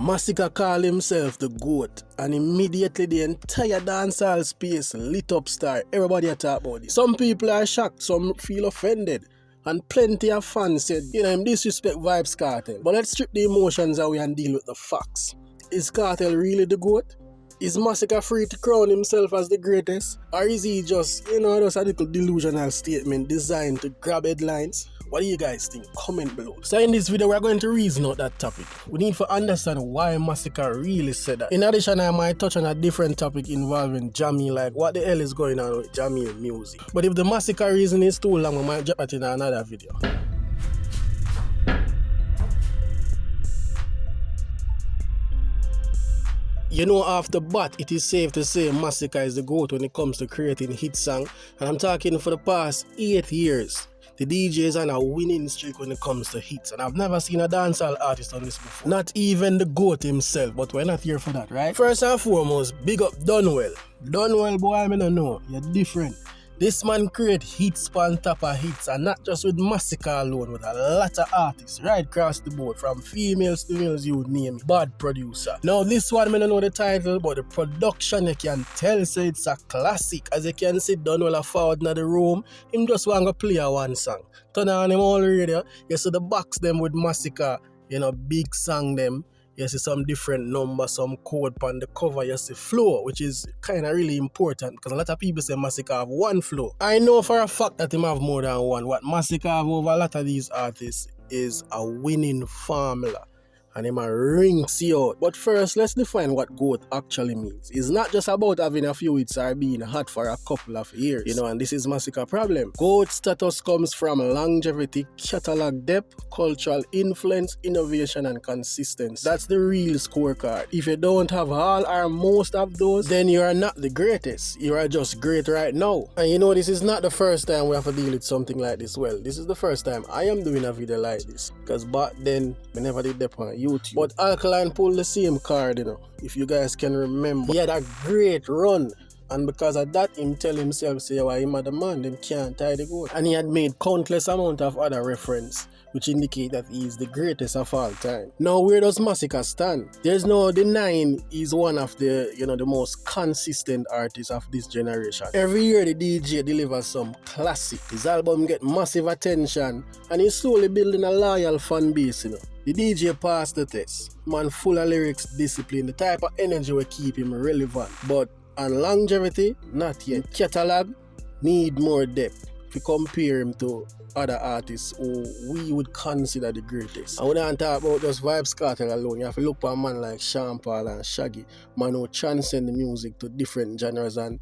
Masicka called himself the GOAT, and immediately the entire dancehall space lit up star. Everybody talk about it. Some people are shocked, some feel offended, and plenty of fans said, him disrespect Vybz Kartel. But let's strip the emotions away and deal with the facts. Is Kartel really the GOAT? Is Masicka free to crown himself as the greatest? Or is he just, just a little delusional statement designed to grab headlines? What do you guys think? Comment below. So in this video, we're going to reason out that topic. We need to understand why Masicka really said that. In addition, I might touch on a different topic involving Jamie, like what the hell is going on with Jamie music. But if the Masicka reason is too long, we might drop it in another video. Off the bat, it is safe to say Masicka is the GOAT when it comes to creating hit song. And I'm talking for the past 8 years. The DJ is on a winning streak when it comes to hits, and I've never seen a dancehall artist on this before. Not even the GOAT himself, but we're not here for that, right? First and foremost, big up Dunwell. Dunwell, boy, I don't know, you're different. This man create hits on top of hits, and not just with Masicka alone, with a lot of artists right across the board, from females to males, you name it. Bad producer. Now this one, I don't know the title, but the production, you can tell, so it's a classic. As you can see, Dunwell forward in the room, him just want to play a one song. Turn on him all radio, you see the box them with Masicka, big song them. You see some different numbers, some code on the cover, you see flow, which is kind of really important because a lot of people say Masicka have one flow. I know for a fact that him have more than one. What Masicka have over a lot of these artists is a winning formula. And him a ring see out. But first, let's define what GOAT actually means. It's not just about having a few hits or being hot for a couple of years, and this is Masicka's problem. GOAT status comes from longevity, catalog depth, cultural influence, innovation, and consistency. That's the real scorecard. If you don't have all or most of those, then you are not the greatest. You are just great right now. And this is not the first time we have to deal with something like this. Well, this is the first time I am doing a video like this. Because back then, we never did that on YouTube. But Alkaline pulled the same card, if you guys can remember. He had a great run. And because of that, him tell himself, say, why him the man, them can't tie the GOAT. And he had made countless amount of other reference, which indicate that he is the greatest of all time. Now, where does Masicka stand? There's no denying he's one of the, the most consistent artists of this generation. Every year, the DJ delivers some classic. His album get massive attention, and he's slowly building a loyal fan base, The DJ passed the test. Man full of lyrics, discipline, the type of energy will keep him relevant. But on longevity, not yet. Catalog, need more depth. If you compare him to other artists who we would consider the greatest. And we don't talk about just Vybz Kartel alone. You have to look at a man like Sean Paul and Shaggy. Man who transcend the music to different genres and,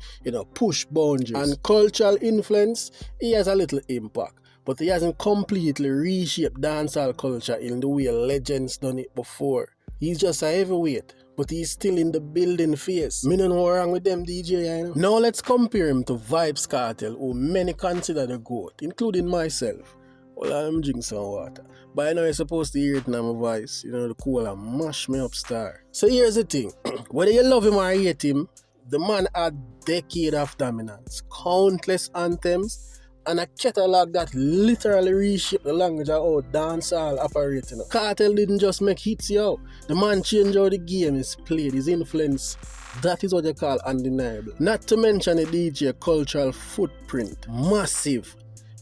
push boundaries. And cultural influence, he has a little impact. But he hasn't completely reshaped dancehall culture in the way legends done it before. He's just a heavyweight, but he's still in the building phase. Me don't know what's wrong with them DJ, Now let's compare him to Vybz Kartel, who many consider the GOAT, including myself. Well, I'm drinking some water. But I know you're supposed to hear it in my voice, the cola mash me up star. So here's the thing, whether you love him or hate him, the man had decades of dominance, countless anthems, and a catalog that literally reshaped the language of how dancehall operates. Kartel didn't just make hits, The man changed how the game is played, his influence. That is what they call undeniable. Not to mention the DJ cultural footprint. Massive.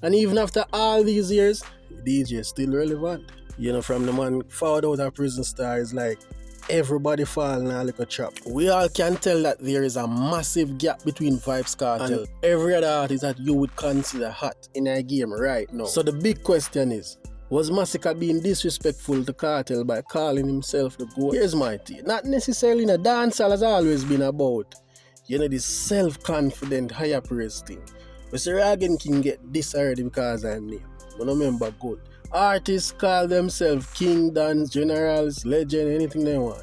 And even after all these years, the DJ is still relevant. From the man forward out of prison star is like everybody fall in a little trap. We all can tell that there is a massive gap between Vybz Kartel and every other artist that you would consider hot in a game right now. So the big question is, was Masicka being disrespectful to Kartel by calling himself the GOAT? Here's my tea. Not necessarily in a dancehall has always been about, this self-confident higher praise thing. Mr. Ragen King get this already because I'm name. But remember good. Artists call themselves king, dance, generals, legend, anything they want.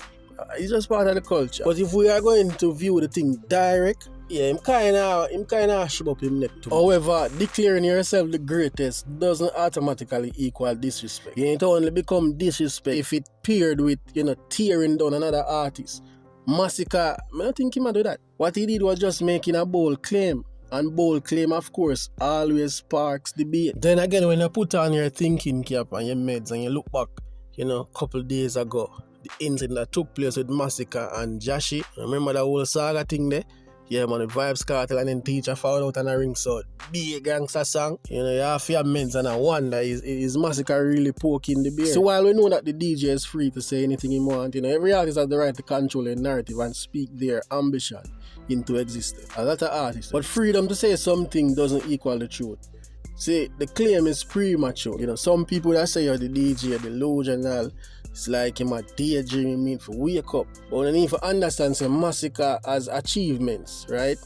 It's just part of the culture. But if we are going to view the thing direct, him kinda shove up him neck too. However, declaring yourself the greatest doesn't automatically equal disrespect. You ain't only become disrespect if it paired with, tearing down another artist. Masicka, I don't think he might do that. What he did was just making a bold claim. And bold claim, of course, always sparks debate. Then again, when you put on your thinking cap and your meds and you look back, couple days ago, the incident that took place with Masicka and Jashi. Remember that whole saga thing there? Yeah, man, with Vybz Kartel and then teacher found out and a ring so big gangster song. You know, you have to amends and I wonder, is Masicka really poking the bear? So while we know that the DJ is free to say anything he wants, you know, every artist has the right to control their narrative and speak their ambition into existence. A lot of artists. But freedom to say something doesn't equal the truth. See, the claim is premature. You know, some people that say you're the DJ, the delusional, it's like him a daydreaming mean for wake up. But you need to understand, say Masicka has achievements, right?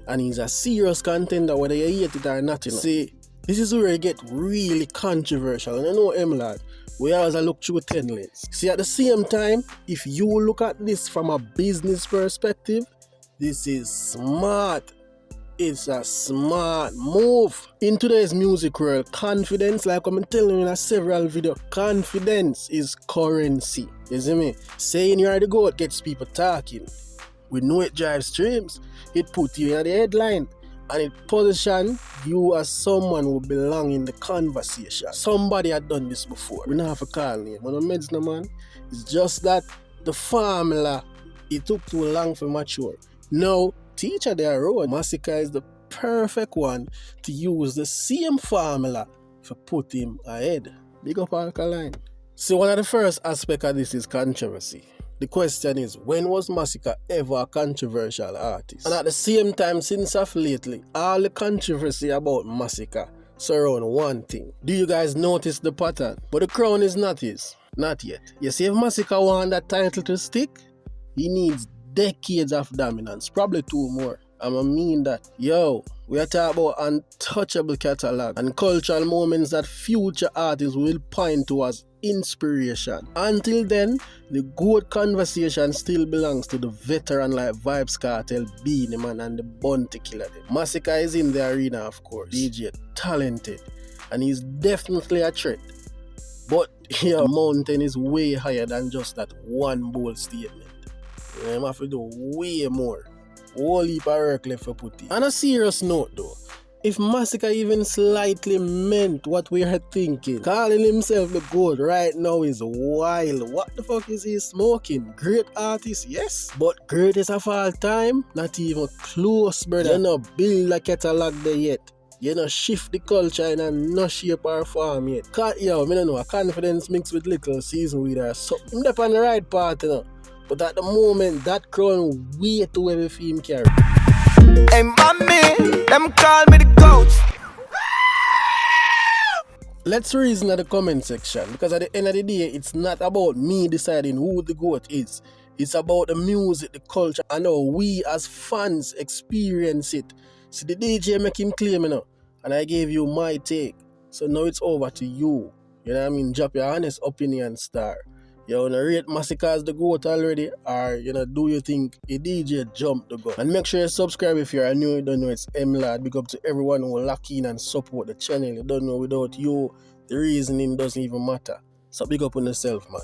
And he's a serious contender whether you hate it or not. You know? See, this is where it get really controversial. And I know lad, we always look through 10 lens. See, at the same time, if you look at this from a business perspective, this is smart. It's a smart move. In today's music world, confidence, like I'm telling you in several videos, confidence is currency. You see me? Saying you're the GOAT gets people talking. We know it drives streams. It puts you in the headline. And it positions you as someone who belong in the conversation. Somebody had done this before. We don't have a call name. But no meds, no man. It's just that the formula, it took too long for mature. Now, teacher their road. Masicka is the perfect one to use the same formula to put him ahead. Big up Alkaline. So one of the first aspects of this is controversy. The question is, when was Masicka ever a controversial artist? And at the same time, since of lately, all the controversy about Masicka surround one thing. Do you guys notice the pattern? But the crown is not his. Not yet. You see, if Masicka want that title to stick, he needs decades of dominance, probably 2 more. I mean that. Yo, we are talking about untouchable catalog and cultural moments that future artists will point to as inspiration. Until then, the good conversation still belongs to the veteran like Vybz Kartel, Beenie Man and the Bounty Killer. Masicka is in the arena, of course. DJ talented and he's definitely a threat. But your mountain is way higher than just that one bold statement. You have to do way more. Whole heap of work left for put in. On a serious note though, if Masicka even slightly meant what we are thinking, calling himself the GOAT right now is wild. What the fuck is he smoking? Great artist, yes, but greatest of all time? Not even close, brother. You know, build a catalog there yet. You know, shift the culture in a no shape or form yet. Yo, I don't know, confidence mixed with little season weed or something. I'm on the right path, you know. But at the moment, that crown way too heavy for him carry. Hey mommy, them call me the GOAT. Let's reason at the comment section, because at the end of the day, it's not about me deciding who the GOAT is. It's about the music, the culture, and how we as fans experience it. See, the DJ make him claim, you know, and I gave you my take. So now it's over to you. You know what I mean? Drop your honest opinion, star. You wanna rate Masicka as the GOAT already? Or, you know, do you think a DJ jumped the gun? And make sure you subscribe if you're new. You don't know it's lad. Big up to everyone who lock in and support the channel. You don't know without you, the reasoning doesn't even matter. So big up on yourself, man.